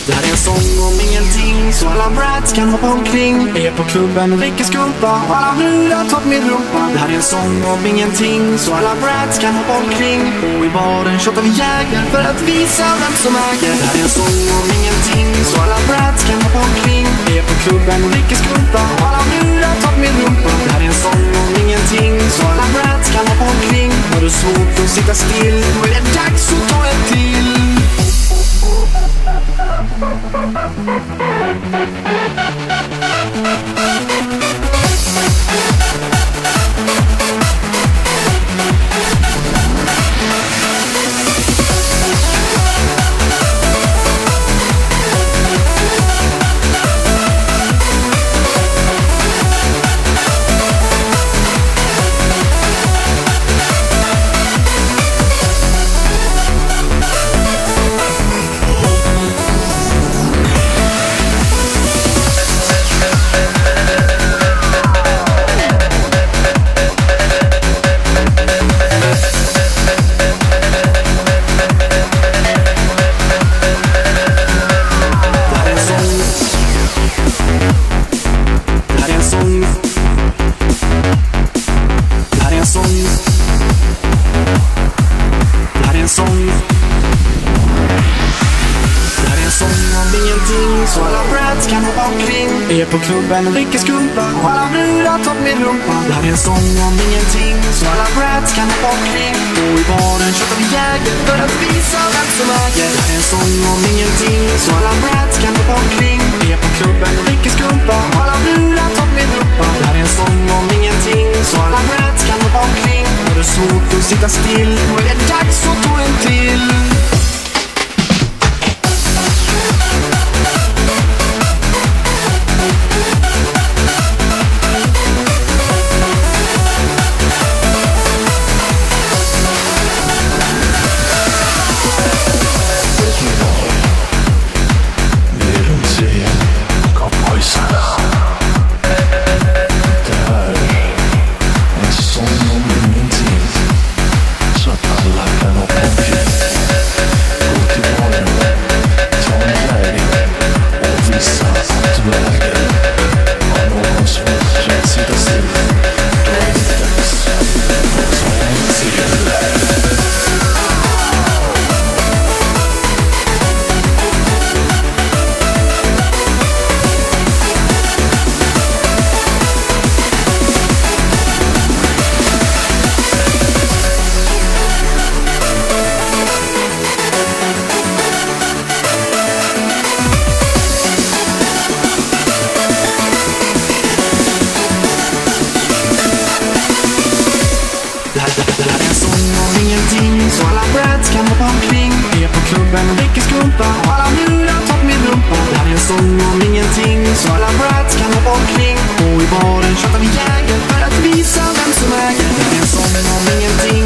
Det här är en sång om ingenting, så alla brats kan hoppa omkring. Är på klubben och dricker skumpa, och alla brudar tar min rumpa. Det här är en sång om ingenting, så alla brats kan hoppa omkring. Och i baren shottar vi jäger för att visa vem som äger. Det här är en sång om ingenting, så alla brats kan hoppa omkring. Är på klubben och dricker skumpa, och alla brudar tar min rumpa. Det här är en sång om ingenting, så alla brats kan hoppa omkring. Har du svårt att sitta still, då är det dags att ta en till. Så alla brats kan hoppa omkring. Är på klubben och dricker skumpa, och alla brudar tar min rumpa. Det här är en sång om ingenting, så alla brats kan hoppa omkring. Och i baren shottar vi jäger för att visa vem som äger. Det här är en sång om ingenting, så alla brats kan hoppa omkring. Är på klubben och dricker skumpa, och alla brudar tar min rumpa. Det här är en sång om ingenting, så alla brats kan hoppa omkring. Har du svårt att sitta still, då är det dags att ta en till. Så alla brats kan hoppa omkring. Är på klubben och dricker skumpa, och alla brudar tar min rumpa. Det här är en sång om ingenting, så alla brats kan hoppa omkring. Och i baren shottar vi jäger för att visa vem som äger. Det här är en sång om ingenting,